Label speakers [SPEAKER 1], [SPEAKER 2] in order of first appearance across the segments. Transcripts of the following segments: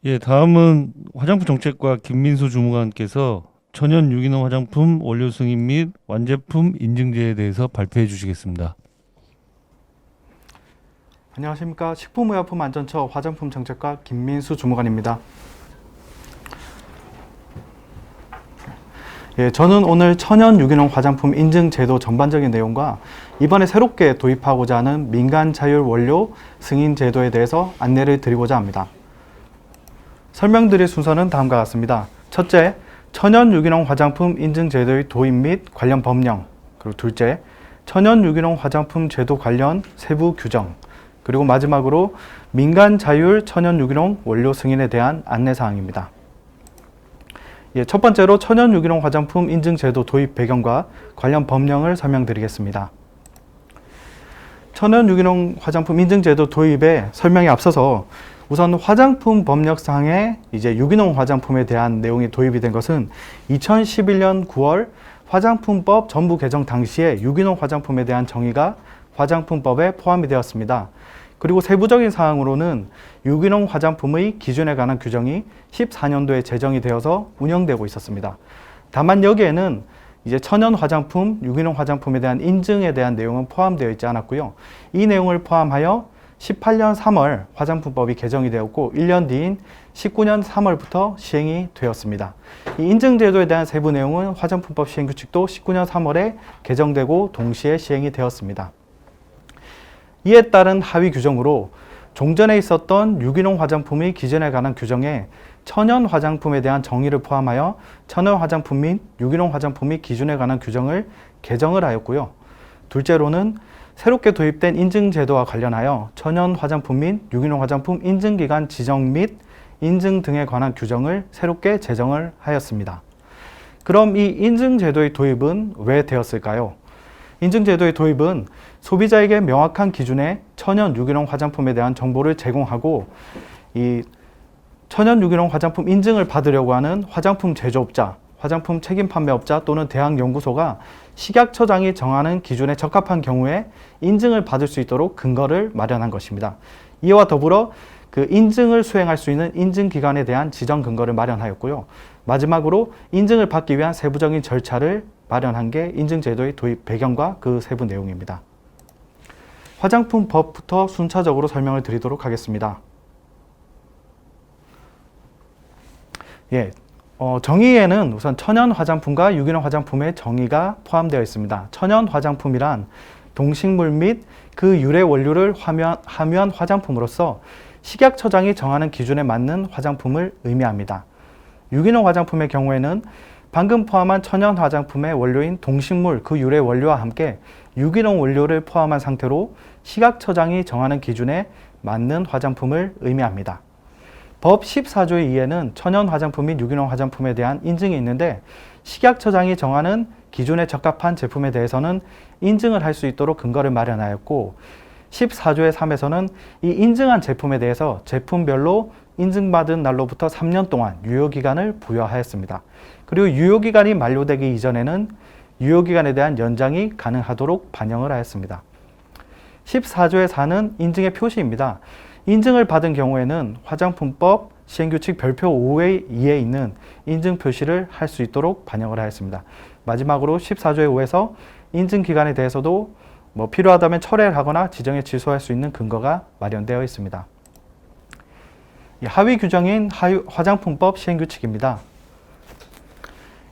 [SPEAKER 1] 예, 다음은 화장품 정책과 김민수 주무관께서 천연 유기농 화장품 원료 승인 및 완제품 인증제에 대해서 발표해 주시겠습니다.
[SPEAKER 2] 안녕하십니까. 식품의약품안전처 화장품 정책과 김민수 주무관입니다. 저는 오늘 천연 유기농 화장품 인증 제도 전반적인 내용과 이번에 새롭게 도입하고자 하는 민간 자율 원료 승인 제도에 대해서 안내를 드리고자 합니다. 설명드릴 순서는 다음과 같습니다. 첫째, 천연 유기농 화장품 인증 제도의 도입 및 관련 법령. 그리고 둘째, 천연 유기농 화장품 제도 관련 세부 규정. 그리고 마지막으로 민간 자율 천연 유기농 원료 승인에 대한 안내사항입니다. 첫 번째로 천연 유기농 화장품 인증 제도 도입 배경과 관련 법령을 설명드리겠습니다. 천연 유기농 화장품 인증 제도 도입에 설명에 앞서서 우선 화장품 법령상에 이제 유기농 화장품에 대한 내용이 도입이 된 것은 2011년 9월 화장품법 전부 개정 당시에 유기농 화장품에 대한 정의가 화장품법에 포함이 되었습니다. 그리고 세부적인 사항으로는 유기농 화장품의 기준에 관한 규정이 14년도에 제정이 되어서 운영되고 있었습니다. 다만 여기에는 이제 천연 화장품, 유기농 화장품에 대한 인증에 대한 내용은 포함되어 있지 않았고요. 이 내용을 포함하여 18년 3월 화장품법이 개정이 되었고 1년 뒤인 19년 3월부터 시행이 되었습니다. 이 인증제도에 대한 세부 내용은 화장품법 시행규칙도 19년 3월에 개정되고 동시에 시행이 되었습니다. 이에 따른 하위 규정으로 종전에 있었던 유기농 화장품의 기준에 관한 규정에 천연 화장품에 대한 정의를 포함하여 천연 화장품 및 유기농 화장품 및 기준에 관한 규정을 개정을 하였고요. 둘째로는 새롭게 도입된 인증제도와 관련하여 천연 화장품 및 유기농 화장품 인증기간 지정 및 인증 등에 관한 규정을 새롭게 제정을 하였습니다. 그럼 이 인증제도의 도입은 왜 되었을까요? 인증제도의 도입은 소비자에게 명확한 기준의 천연 유기농 화장품에 대한 정보를 제공하고 이 천연 유기농 화장품 인증을 받으려고 하는 화장품 제조업자, 화장품 책임 판매업자 또는 대학연구소가 식약처장이 정하는 기준에 적합한 경우에 인증을 받을 수 있도록 근거를 마련한 것입니다. 이와 더불어 그 인증을 수행할 수 있는 인증기관에 대한 지정 근거를 마련하였고요. 마지막으로 인증을 받기 위한 세부적인 절차를 마련한 게 인증제도의 도입 배경과 그 세부 내용입니다. 화장품법부터 순차적으로 설명을 드리도록 하겠습니다. 정의에는 우선 천연 화장품과 유기농 화장품의 정의가 포함되어 있습니다. 천연 화장품이란 동식물 및 그 유래 원료를 함유한 화장품으로서 식약처장이 정하는 기준에 맞는 화장품을 의미합니다. 유기농 화장품의 경우에는 방금 포함한 천연 화장품의 원료인 동식물 그 유래 원료와 함께 유기농 원료를 포함한 상태로 식약처장이 정하는 기준에 맞는 화장품을 의미합니다. 법 14조의 2에는 천연 화장품 및 유기농 화장품에 대한 인증이 있는데 식약처장이 정하는 기준에 적합한 제품에 대해서는 인증을 할 수 있도록 근거를 마련하였고 14조의 3에서는 이 인증한 제품에 대해서 제품별로 인증받은 날로부터 3년 동안 유효기간을 부여하였습니다. 그리고 유효기간이 만료되기 이전에는 유효기간에 대한 연장이 가능하도록 반영을 하였습니다. 14조의 4는 인증의 표시입니다. 인증을 받은 경우에는 화장품법 시행규칙 별표 5의 2에 있는 인증 표시를 할 수 있도록 반영을 하였습니다. 마지막으로 14조의 5에서 인증기간에 대해서도 필요하다면 철회를 하거나 지정에 취소할 수 있는 근거가 마련되어 있습니다. 하위 규정인 화장품법 시행규칙입니다.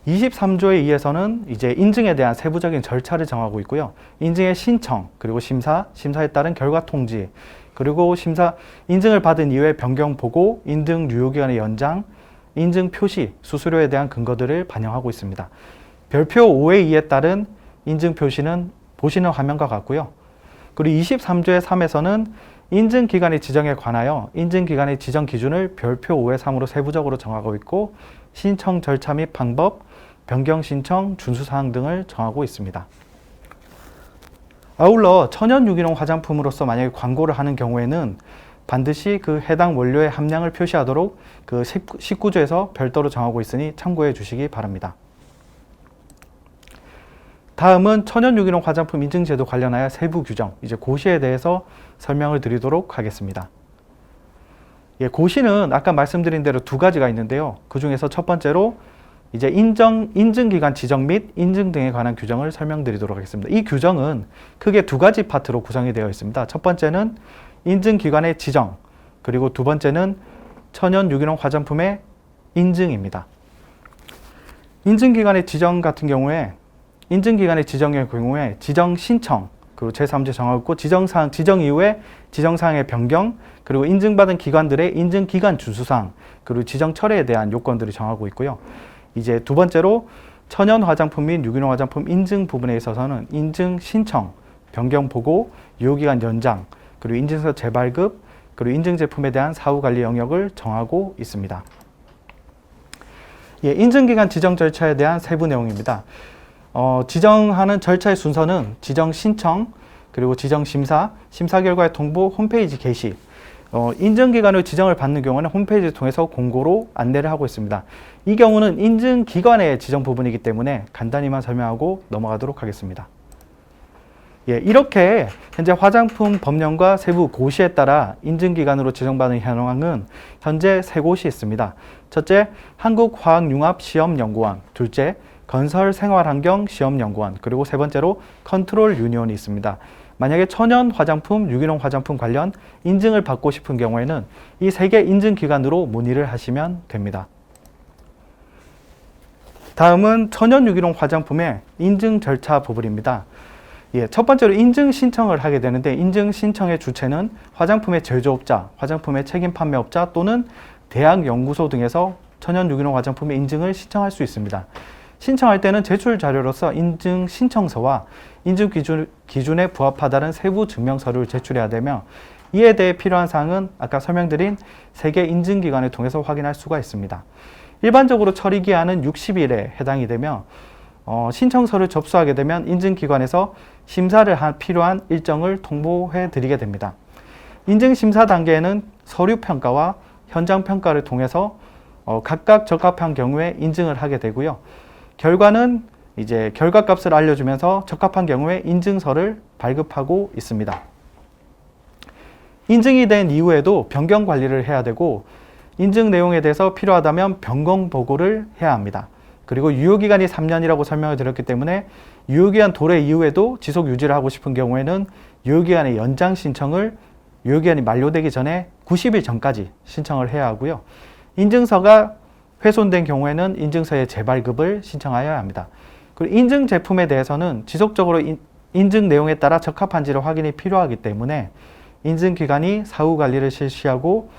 [SPEAKER 2] 23조의 2에서는 이제 인증에 대한 세부적인 절차를 정하고 있고요. 인증의 신청, 그리고 심사에 따른 결과 통지, 그리고 인증을 받은 이후에 변경 보고, 인증 유효기간의 연장, 인증 표시, 수수료에 대한 근거들을 반영하고 있습니다. 별표 5의 2에 따른 인증 표시는 보시는 화면과 같고요. 그리고 23조의 3에서는 인증기간의 지정에 관하여 인증기간의 지정 기준을 별표 5의 3으로 세부적으로 정하고 있고 신청 절차 및 방법, 변경 신청, 준수사항 등을 정하고 있습니다. 아울러 천연 유기농 화장품으로서 만약에 광고를 하는 경우에는 반드시 그 해당 원료의 함량을 표시하도록 그 19조에서 별도로 정하고 있으니 참고해 주시기 바랍니다. 다음은 천연 유기농 화장품 인증제도 관련하여 세부 규정, 이제 고시에 대해서 설명을 드리도록 하겠습니다. 예, 고시는 아까 말씀드린 대로 두 가지가 있는데요. 그 중에서 첫 번째로 이제 인증기관 지정 및 인증 등에 관한 규정을 설명드리도록 하겠습니다. 이 규정은 크게 두 가지 파트로 구성이 되어 있습니다. 첫 번째는 인증기관의 지정, 그리고 두 번째는 천연 유기농 화장품의 인증입니다. 인증기관의 지정 같은 경우에 인증기관의 지정의 경우에 지정 신청, 그리고 제3제 정하고 지정사항, 지정 이후에 지정사항의 변경, 그리고 인증받은 기관들의 인증기간 준수사항, 그리고 지정 철회에 대한 요건들을 정하고 있고요. 이제 두 번째로 천연 화장품 및 유기농 화장품 인증 부분에 있어서는 인증 신청, 변경 보고, 유효기간 연장, 그리고 인증서 재발급, 그리고 인증 제품에 대한 사후 관리 영역을 정하고 있습니다. 예, 인증기관 지정 절차에 대한 세부 내용입니다. 지정하는 절차의 순서는 지정 신청, 그리고 지정 심사, 심사 결과의 통보, 홈페이지 게시. 인증기관의 지정을 받는 경우는 홈페이지를 통해서 공고로 안내를 하고 있습니다. 이 경우는 인증기관의 지정 부분이기 때문에 간단히만 설명하고 넘어가도록 하겠습니다. 예, 이렇게 현재 화장품 법령과 세부 고시에 따라 인증기관으로 지정받은 현황은 현재 세 곳이 있습니다. 첫째, 한국화학융합시험연구원, 둘째, 건설생활환경시험연구원, 그리고 세 번째로 컨트롤 유니온이 있습니다. 만약에 천연 화장품, 유기농 화장품 관련 인증을 받고 싶은 경우에는 이 세 개 인증기관으로 문의를 하시면 됩니다. 다음은 천연 유기농 화장품의 인증 절차 부분입니다. 예, 첫 번째로 인증 신청을 하게 되는데 인증 신청의 주체는 화장품의 제조업자, 화장품의 책임 판매업자 또는 대학 연구소 등에서 천연 유기농 화장품의 인증을 신청할 수 있습니다. 신청할 때는 제출 자료로서 인증 신청서와 인증 기준에 부합하다는 세부 증명서를 제출해야 되며 이에 대해 필요한 사항은 아까 설명드린 세 개 인증기관을 통해서 확인할 수가 있습니다. 일반적으로 처리 기한은 60일에 해당이 되며 신청서를 접수하게 되면 인증기관에서 심사를 한 필요한 일정을 통보해 드리게 됩니다. 인증심사 단계에는 서류평가와 현장평가를 통해서 각각 적합한 경우에 인증을 하게 되고요. 결과는 이제 결과값을 알려주면서 적합한 경우에 인증서를 발급하고 있습니다. 인증이 된 이후에도 변경 관리를 해야 되고 인증 내용에 대해서 필요하다면 변경 보고를 해야 합니다. 그리고 유효기간이 3년이라고 설명을 드렸기 때문에 유효기간 도래 이후에도 지속 유지를 하고 싶은 경우에는 유효기간의 연장 신청을 유효기간이 만료되기 전에 90일 전까지 신청을 해야 하고요. 인증서가 훼손된 경우에는 인증서의 재발급을 신청하여야 합니다. 그리고 인증 제품에 대해서는 지속적으로 인증 내용에 따라 적합한지를 확인이 필요하기 때문에 인증기관이 사후 관리를 실시하고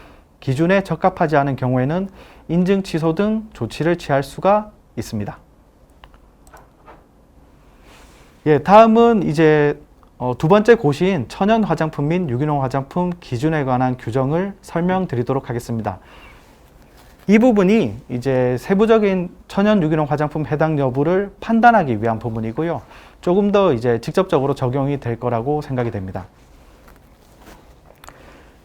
[SPEAKER 2] 기준에 적합하지 않은 경우에는 인증 취소 등 조치를 취할 수가 있습니다. 예, 다음은 이제 두 번째 고시인 천연 화장품 및 유기농 화장품 기준에 관한 규정을 설명드리도록 하겠습니다. 이 부분이 이제 세부적인 천연 유기농 화장품 해당 여부를 판단하기 위한 부분이고요. 조금 더 이제 직접적으로 적용이 될 거라고 생각이 됩니다.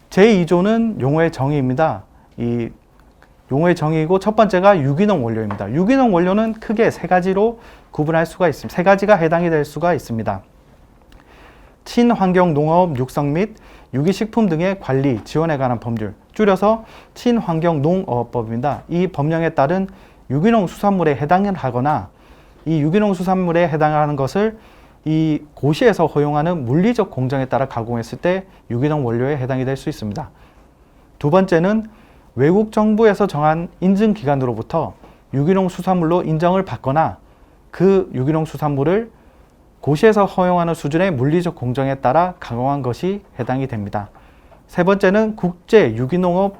[SPEAKER 2] 제2조는 용어의 정의입니다. 이 용어의 정의이고 첫 번째가 유기농 원료입니다. 유기농 원료는 크게 세 가지로 구분할 수가 있습니다. 세 가지가 해당이 될 수가 있습니다. 친환경 농업 육성 및 유기식품 등의 관리, 지원에 관한 법률, 줄여서 친환경 농업법입니다. 이 법령에 따른 유기농 수산물에 해당을 하거나 이 유기농 수산물에 해당하는 것을 이 고시에서 허용하는 물리적 공정에 따라 가공했을 때 유기농 원료에 해당이 될 수 있습니다. 두 번째는 외국 정부에서 정한 인증기관으로부터 유기농 수산물로 인정을 받거나 그 유기농 수산물을 고시에서 허용하는 수준의 물리적 공정에 따라 가공한 것이 해당이 됩니다. 세 번째는 국제 유기농업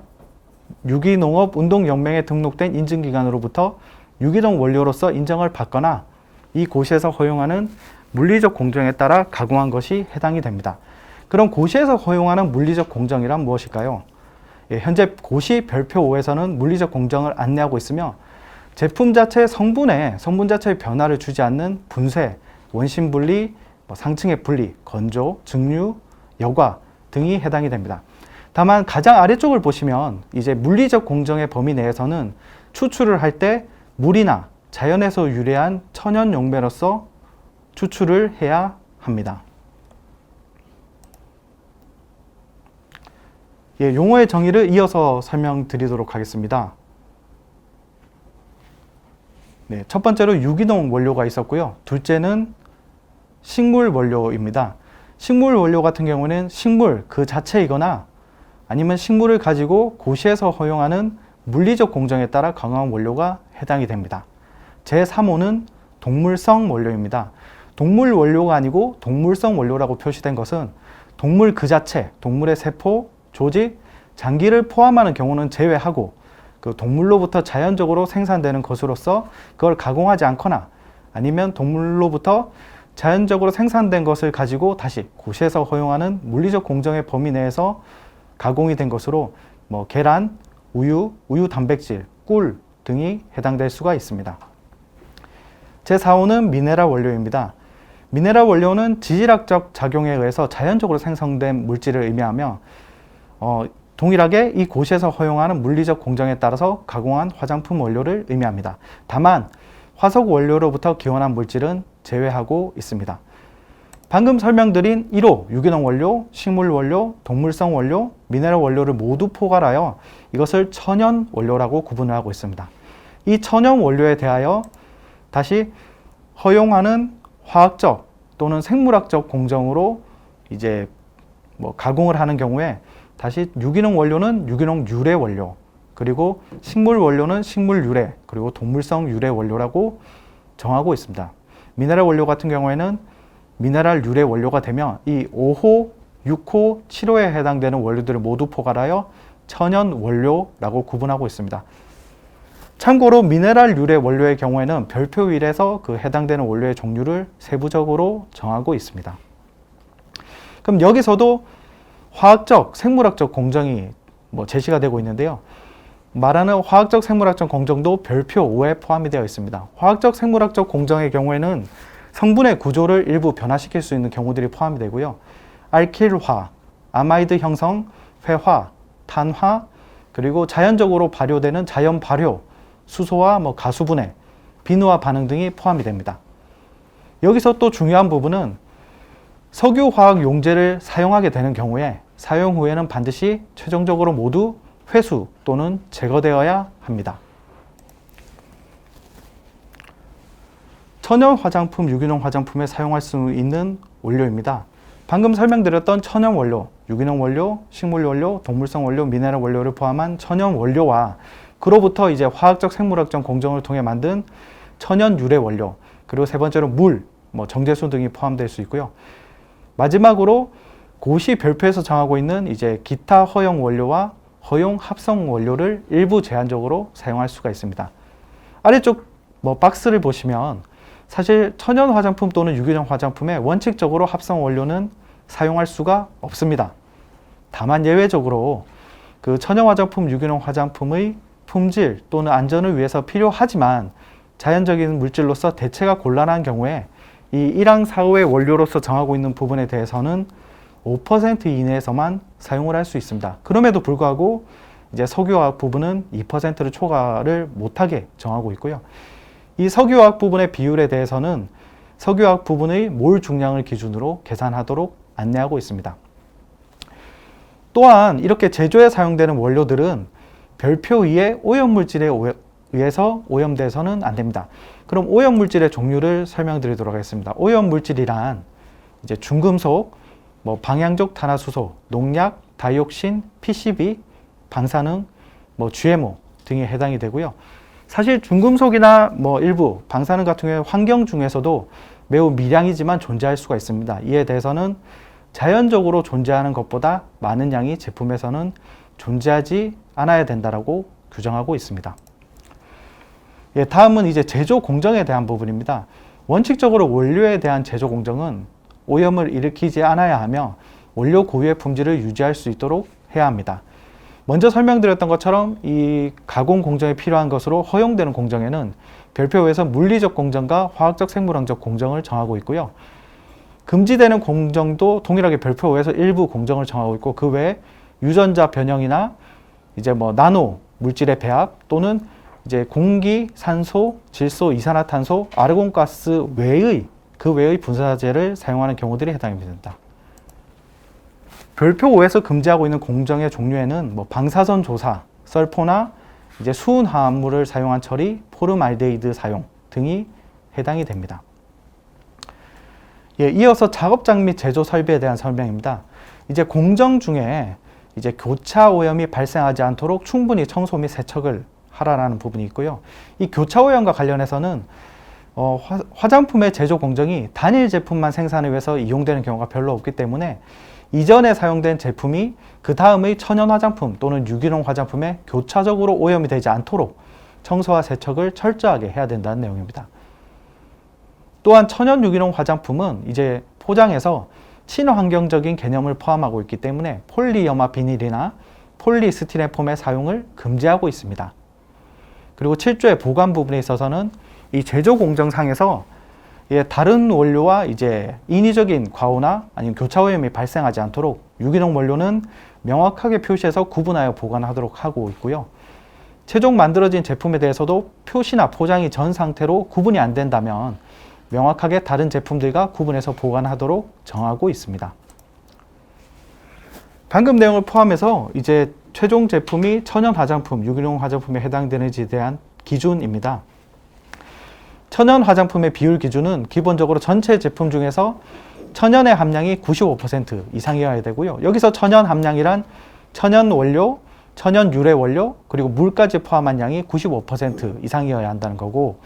[SPEAKER 2] 운동연맹에 등록된 인증기관으로부터 유기농 원료로서 인정을 받거나 이 고시에서 허용하는 물리적 공정에 따라 가공한 것이 해당이 됩니다. 그럼 고시에서 허용하는 물리적 공정이란 무엇일까요? 예, 현재 고시 별표 5에서는 물리적 공정을 안내하고 있으며 제품 자체 성분 자체의 변화를 주지 않는 분쇄, 원심 분리, 상층의 분리, 건조, 증류, 여과 등이 해당이 됩니다. 다만 가장 아래쪽을 보시면 이제 물리적 공정의 범위 내에서는 추출을 할 때 물이나 자연에서 유래한 천연 용매로서 추출을 해야 합니다. 예, 용어의 정의를 이어서 설명드리도록 하겠습니다. 네, 첫 번째로 유기농 원료가 있었고요. 둘째는 식물 원료입니다. 식물 원료 같은 경우는 식물 그 자체이거나 아니면 식물을 가지고 고시에서 허용하는 물리적 공정에 따라 강화한 원료가 해당이 됩니다. 제3호는 동물성 원료입니다. 동물 원료가 아니고 동물성 원료라고 표시된 것은 동물 그 자체, 동물의 세포, 조직, 장기를 포함하는 경우는 제외하고 그 동물로부터 자연적으로 생산되는 것으로서 그걸 가공하지 않거나 아니면 동물로부터 자연적으로 생산된 것을 가지고 다시 고시에서 허용하는 물리적 공정의 범위 내에서 가공이 된 것으로 뭐 계란, 우유, 우유 단백질, 꿀 등이 해당될 수가 있습니다. 제4호는 미네랄 원료입니다. 미네랄 원료는 지질학적 작용에 의해서 자연적으로 생성된 물질을 의미하며 동일하게 이 고시에서 허용하는 물리적 공정에 따라서 가공한 화장품 원료를 의미합니다. 다만 화석 원료로부터 기원한 물질은 제외하고 있습니다. 방금 설명드린 1호 유기농 원료, 식물 원료, 동물성 원료, 미네랄 원료를 모두 포괄하여 이것을 천연 원료라고 구분을 하고 있습니다. 이 천연 원료에 대하여 다시 허용하는 화학적 또는 생물학적 공정으로 이제 가공을 하는 경우에 다시 유기농 원료는 유기농 유래 원료, 그리고 식물 원료는 식물 유래, 그리고 동물성 유래 원료라고 정하고 있습니다. 미네랄 원료 같은 경우에는 미네랄 유래 원료가 되며 이 5호, 6호, 7호에 해당되는 원료들을 모두 포괄하여 천연 원료라고 구분하고 있습니다. 참고로 미네랄 유래 원료의 경우에는 별표 1에서 그 해당되는 원료의 종류를 세부적으로 정하고 있습니다. 그럼 여기서도 화학적, 생물학적 공정이 제시가 되고 있는데요. 말하는 화학적, 생물학적 공정도 별표 5에 포함이 되어 있습니다. 화학적, 생물학적 공정의 경우에는 성분의 구조를 일부 변화시킬 수 있는 경우들이 포함이 되고요. 알킬화, 아마이드 형성, 회화, 탄화, 그리고 자연적으로 발효되는 자연 발효, 수소와 가수분해, 비누화 반응 등이 포함이 됩니다. 여기서 또 중요한 부분은 석유화학 용제를 사용하게 되는 경우에 사용 후에는 반드시 최종적으로 모두 회수 또는 제거되어야 합니다. 천연 화장품, 유기농 화장품에 사용할 수 있는 원료입니다. 방금 설명드렸던 천연 원료, 유기농 원료, 식물 원료, 동물성 원료, 미네랄 원료를 포함한 천연 원료와 그로부터 이제 화학적, 생물학적 공정을 통해 만든 천연 유래 원료, 그리고 세 번째로 물, 정제수 등이 포함될 수 있고요. 마지막으로 고시 별표에서 정하고 있는 이제 기타 허용 원료와 허용 합성 원료를 일부 제한적으로 사용할 수가 있습니다. 아래쪽 박스를 보시면 사실 천연 화장품 또는 유기농 화장품에 원칙적으로 합성 원료는 사용할 수가 없습니다. 다만 예외적으로 그 천연 화장품, 유기농 화장품의 품질 또는 안전을 위해서 필요하지만 자연적인 물질로서 대체가 곤란한 경우에 이 1항 4호의 원료로서 정하고 있는 부분에 대해서는 5% 이내에서만 사용을 할 수 있습니다. 그럼에도 불구하고 이제 석유화학 부분은 2%를 초과를 못하게 정하고 있고요. 이 석유화학 부분의 비율에 대해서는 석유화학 부분의 몰 중량을 기준으로 계산하도록 안내하고 있습니다. 또한 이렇게 제조에 사용되는 원료들은 별표 2의 오염물질에 의해서 오염돼서는 안 됩니다. 그럼 오염물질의 종류를 설명드리도록 하겠습니다. 오염물질이란 이제 중금속, 방향적 탄화수소, 농약, 다이옥신, PCB, 방사능, GMO 등이 해당이 되고요. 사실 중금속이나 일부 방사능 같은 경우에 환경 중에서도 매우 미량이지만 존재할 수가 있습니다. 이에 대해서는 자연적으로 존재하는 것보다 많은 양이 제품에서는 존재하지 않아야 된다라고 규정하고 있습니다. 예, 다음은 이제 제조 공정에 대한 부분입니다. 원칙적으로 원료에 대한 제조 공정은 오염을 일으키지 않아야 하며 원료 고유의 품질을 유지할 수 있도록 해야 합니다. 먼저 설명드렸던 것처럼 이 가공 공정에 필요한 것으로 허용되는 공정에는 별표에서 물리적 공정과 화학적, 생물학적 공정을 정하고 있고요. 금지되는 공정도 동일하게 별표 5에서 일부 공정을 정하고 있고 그 외에 유전자 변형이나 이제 나노 물질의 배합 또는 이제 공기, 산소, 질소, 이산화탄소, 아르곤가스 외의 그 외의 분사제를 사용하는 경우들이 해당이 됩니다. 별표 5에서 금지하고 있는 공정의 종류에는 뭐 방사선 조사, 썰포나 이제 수은 화합물을 사용한 처리, 포름알데히드 사용 등이 해당이 됩니다. 예, 이어서 작업장 및 제조 설비에 대한 설명입니다. 이제 공정 중에 이제 교차 오염이 발생하지 않도록 충분히 청소 및 세척을 하라라는 부분이 있고요. 이 교차 오염과 관련해서는 화장품의 제조 공정이 단일 제품만 생산을 위해서 이용되는 경우가 별로 없기 때문에 이전에 사용된 제품이 그 다음의 천연 화장품 또는 유기농 화장품에 교차적으로 오염이 되지 않도록 청소와 세척을 철저하게 해야 된다는 내용입니다. 또한 천연 유기농 화장품은 이제 포장에서 친환경적인 개념을 포함하고 있기 때문에 폴리염화 비닐이나 폴리스티레폼의 사용을 금지하고 있습니다. 그리고 7조의 보관 부분에 있어서는 이 제조 공정상에서 다른 원료와 이제 인위적인 과오나 아니면 교차 오염이 발생하지 않도록 유기농 원료는 명확하게 표시해서 구분하여 보관하도록 하고 있고요. 최종 만들어진 제품에 대해서도 표시나 포장이 전 상태로 구분이 안 된다면 명확하게 다른 제품들과 구분해서 보관하도록 정하고 있습니다. 방금 내용을 포함해서 이제 최종 제품이 천연 화장품, 유기농 화장품에 해당되는지에 대한 기준입니다. 천연 화장품의 비율 기준은 기본적으로 전체 제품 중에서 천연의 함량이 95% 이상이어야 되고요. 여기서 천연 함량이란 천연 원료, 천연 유래 원료, 그리고 물까지 포함한 양이 95% 이상이어야 한다는 거고,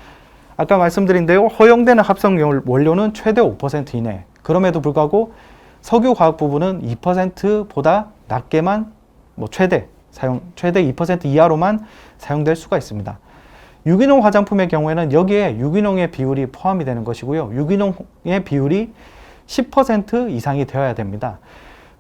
[SPEAKER 2] 아까 말씀드린 대로 허용되는 합성 원료는 최대 5% 이내. 그럼에도 불구하고 석유 화학 부분은 2%보다 낮게만 최대 2% 이하로만 사용될 수가 있습니다. 유기농 화장품의 경우에는 여기에 유기농의 비율이 포함이 되는 것이고요. 유기농의 비율이 10% 이상이 되어야 됩니다.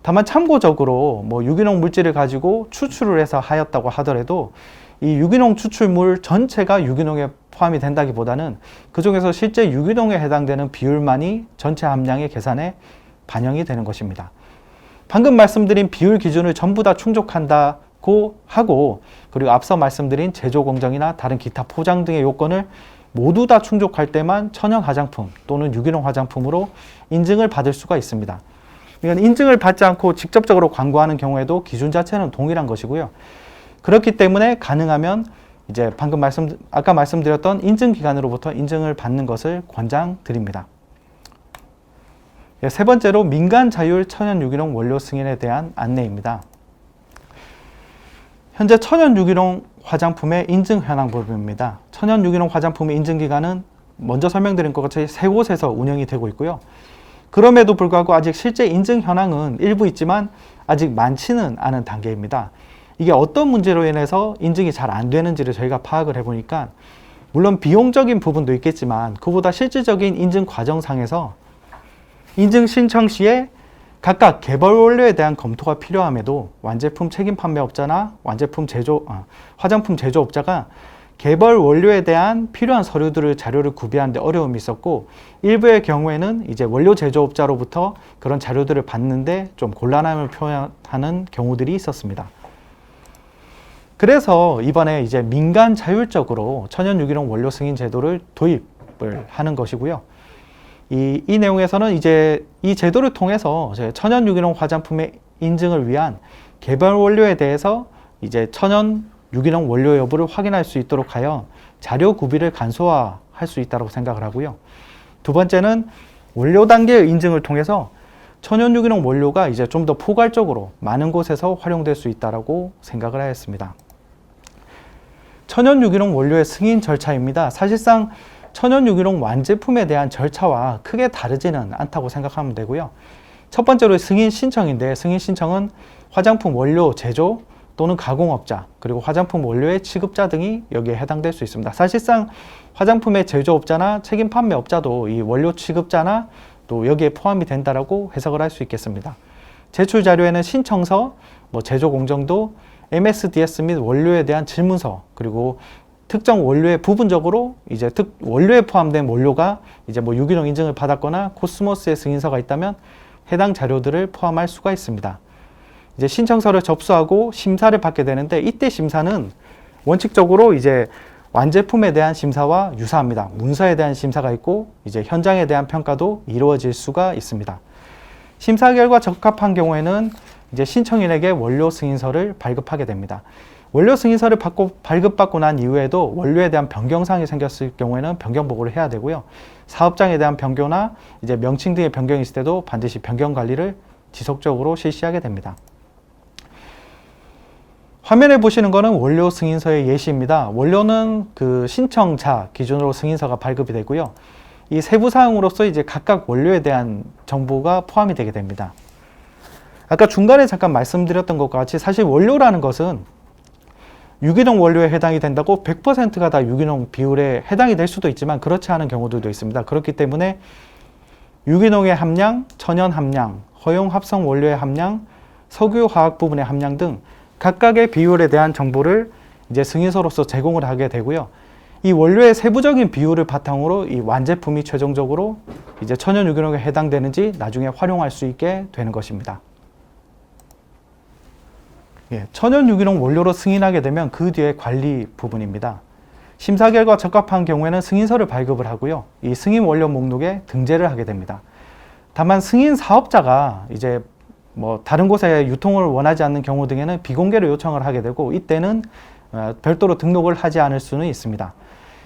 [SPEAKER 2] 다만 참고적으로 유기농 물질을 가지고 추출을 해서 하였다고 하더라도 이 유기농 추출물 전체가 유기농에 포함이 된다기보다는 그 중에서 실제 유기농에 해당되는 비율만이 전체 함량의 계산에 반영이 되는 것입니다. 방금 말씀드린 비율 기준을 전부 다 충족한다고 하고, 그리고 앞서 말씀드린 제조 공정이나 다른 기타 포장 등의 요건을 모두 다 충족할 때만 천연 화장품 또는 유기농 화장품으로 인증을 받을 수가 있습니다. 그러니까 인증을 받지 않고 직접적으로 광고하는 경우에도 기준 자체는 동일한 것이고요. 그렇기 때문에 가능하면 이제 아까 말씀드렸던 인증기관으로부터 인증을 받는 것을 권장드립니다. 세 번째로 민간 자율 천연 유기농 원료 승인에 대한 안내입니다. 현재 천연 유기농 화장품의 인증 현황 부분입니다. 천연 유기농 화장품의 인증기관은 먼저 설명드린 것 같이 3곳에서 운영이 되고 있고요. 그럼에도 불구하고 아직 실제 인증 현황은 일부 있지만 아직 많지는 않은 단계입니다. 이게 어떤 문제로 인해서 인증이 잘 안 되는지를 저희가 파악을 해보니까, 물론 비용적인 부분도 있겠지만 그보다 실질적인 인증 과정상에서 인증 신청 시에 각각 개발 원료에 대한 검토가 필요함에도 완제품 책임 판매업자나 화장품 제조업자가 개발 원료에 대한 필요한 자료를 구비하는 데 어려움이 있었고, 일부의 경우에는 이제 원료 제조업자로부터 그런 자료들을 받는데 좀 곤란함을 표현하는 경우들이 있었습니다. 그래서 이번에 이제 민간 자율적으로 천연 유기농 원료 승인 제도를 도입을 하는 것이고요. 이 내용에서는 이제 이 제도를 통해서 천연 유기농 화장품의 인증을 위한 개발 원료에 대해서 이제 천연 유기농 원료 여부를 확인할 수 있도록 하여 자료 구비를 간소화할 수 있다고 생각을 하고요. 두 번째는 원료 단계의 인증을 통해서 천연 유기농 원료가 이제 좀 더 포괄적으로 많은 곳에서 활용될 수 있다고 생각을 하였습니다. 천연 유기농 원료의 승인 절차입니다. 사실상 천연 유기농 완제품에 대한 절차와 크게 다르지는 않다고 생각하면 되고요. 첫 번째로 승인 신청인데, 승인 신청은 화장품 원료 제조 또는 가공업자, 그리고 화장품 원료의 취급자 등이 여기에 해당될 수 있습니다. 사실상 화장품의 제조업자나 책임 판매업자도 이 원료 취급자나 또 여기에 포함이 된다라고 해석을 할 수 있겠습니다. 제출 자료에는 신청서, 제조 공정도, MSDS 및 원료에 대한 질문서, 그리고 특정 원료에 부분적으로 이제 원료에 포함된 원료가 이제 유기농 인증을 받았거나 코스모스의 승인서가 있다면 해당 자료들을 포함할 수가 있습니다. 이제 신청서를 접수하고 심사를 받게 되는데, 이때 심사는 원칙적으로 이제 완제품에 대한 심사와 유사합니다. 문서에 대한 심사가 있고 이제 현장에 대한 평가도 이루어질 수가 있습니다. 심사 결과 적합한 경우에는 이제 신청인에게 원료 승인서를 발급하게 됩니다. 원료 승인서를 발급받고 난 이후에도 원료에 대한 변경사항이 생겼을 경우에는 변경 보고를 해야 되고요. 사업장에 대한 변경이나 이제 명칭 등의 변경이 있을 때도 반드시 변경 관리를 지속적으로 실시하게 됩니다. 화면에 보시는 것은 원료 승인서의 예시입니다. 원료는 그 신청자 기준으로 승인서가 발급이 되고요. 이 세부 사항으로서 이제 각각 원료에 대한 정보가 포함이 되게 됩니다. 아까 중간에 잠깐 말씀드렸던 것과 같이 사실 원료라는 것은 유기농 원료에 해당이 된다고 100%가 다 유기농 비율에 해당이 될 수도 있지만 그렇지 않은 경우들도 있습니다. 그렇기 때문에 유기농의 함량, 천연 함량, 허용 합성 원료의 함량, 석유 화학 부분의 함량 등 각각의 비율에 대한 정보를 이제 승인서로서 제공을 하게 되고요. 이 원료의 세부적인 비율을 바탕으로 이 완제품이 최종적으로 이제 천연 유기농에 해당되는지 나중에 활용할 수 있게 되는 것입니다. 천연 유기농 원료로 승인하게 되면 그 뒤에 관리 부분입니다. 심사 결과 적합한 경우에는 승인서를 발급을 하고요. 이 승인 원료 목록에 등재를 하게 됩니다. 다만 승인 사업자가 이제 뭐 다른 곳에 유통을 원하지 않는 경우 등에는 비공개로 요청을 하게 되고 이때는 별도로 등록을 하지 않을 수는 있습니다.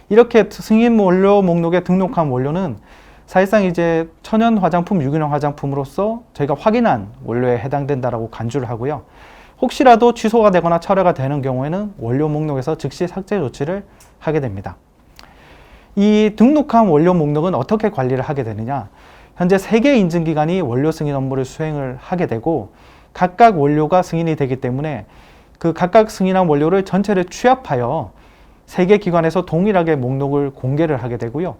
[SPEAKER 2] 이렇게 승인 원료 목록에 등록한 원료는 사실상 이제 천연 화장품, 유기농 화장품으로서 저희가 확인한 원료에 해당된다라고 간주를 하고요. 혹시라도 취소가 되거나 철회가 되는 경우에는 원료 목록에서 즉시 삭제 조치를 하게 됩니다. 이 등록한 원료 목록은 어떻게 관리를 하게 되느냐? 현재 3개 인증기관이 원료 승인 업무를 수행을 하게 되고 각각 원료가 승인이 되기 때문에 그 각각 승인한 원료를 전체를 취합하여 3개 기관에서 동일하게 목록을 공개를 하게 되고요.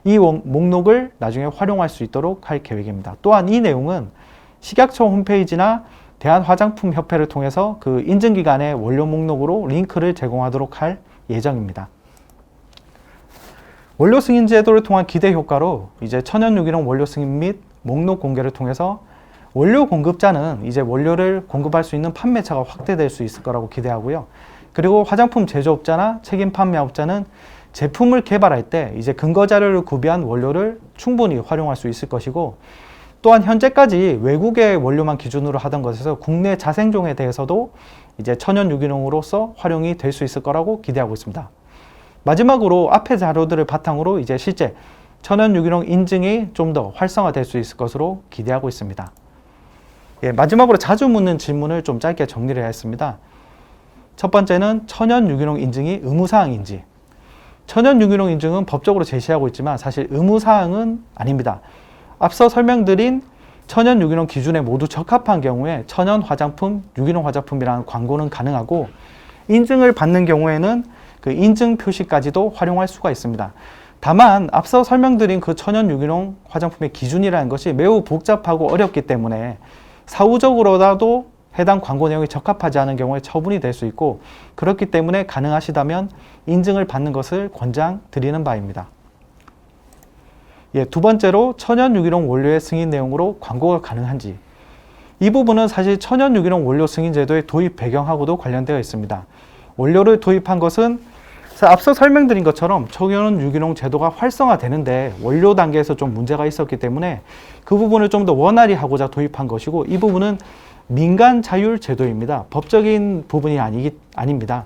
[SPEAKER 2] 이 목록을 나중에 활용할 수 있도록 할 계획입니다. 또한 이 내용은 식약처 홈페이지나 대한화장품협회를 통해서 그 인증기관의 원료 목록으로 링크를 제공하도록 할 예정입니다. 원료 승인 제도를 통한 기대 효과로 이제 천연 유기농 원료 승인 및 목록 공개를 통해서 원료 공급자는 이제 원료를 공급할 수 있는 판매처가 확대될 수 있을 거라고 기대하고요. 그리고 화장품 제조업자나 책임 판매업자는 제품을 개발할 때 이제 근거 자료를 구비한 원료를 충분히 활용할 수 있을 것이고 또한 현재까지 외국의 원료만 기준으로 하던 것에서 국내 자생종에 대해서도 이제 천연 유기농으로서 활용이 될 수 있을 거라고 기대하고 있습니다. 마지막으로 앞의 자료들을 바탕으로 이제 실제 천연 유기농 인증이 좀 더 활성화될 수 있을 것으로 기대하고 있습니다. 마지막으로 자주 묻는 질문을 좀 짧게 정리를 했습니다. 첫 번째는 천연 유기농 인증이 의무사항인지. 천연 유기농 인증은 법적으로 제시하고 있지만 사실 의무사항은 아닙니다. 앞서 설명드린 천연 유기농 기준에 모두 적합한 경우에 천연 화장품, 유기농 화장품이라는 광고는 가능하고 인증을 받는 경우에는 그 인증 표시까지도 활용할 수가 있습니다. 다만 앞서 설명드린 그 천연 유기농 화장품의 기준이라는 것이 매우 복잡하고 어렵기 때문에 사후적으로라도 해당 광고 내용이 적합하지 않은 경우에 처분이 될 수 있고 그렇기 때문에 가능하시다면 인증을 받는 것을 권장드리는 바입니다. 두 번째로 천연 유기농 원료의 승인 내용으로 광고가 가능한지. 이 부분은 사실 천연 유기농 원료 승인 제도의 도입 배경하고도 관련되어 있습니다. 원료를 도입한 것은 앞서 설명드린 것처럼 천연 유기농 제도가 활성화되는데 원료 단계에서 좀 문제가 있었기 때문에 그 부분을 좀 더 원활히 하고자 도입한 것이고 이 부분은 민간 자율 제도입니다. 법적인 부분이 아닙니다.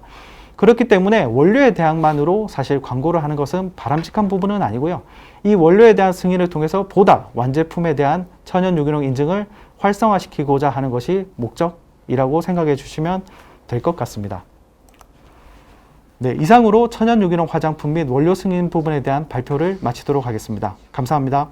[SPEAKER 2] 그렇기 때문에 원료에 대항만으로 사실 광고를 하는 것은 바람직한 부분은 아니고요. 이 원료에 대한 승인을 통해서 보다 완제품에 대한 천연 유기농 인증을 활성화시키고자 하는 것이 목적이라고 생각해 주시면 될 것 같습니다. 이상으로 천연 유기농 화장품 및 원료 승인 부분에 대한 발표를 마치도록 하겠습니다. 감사합니다.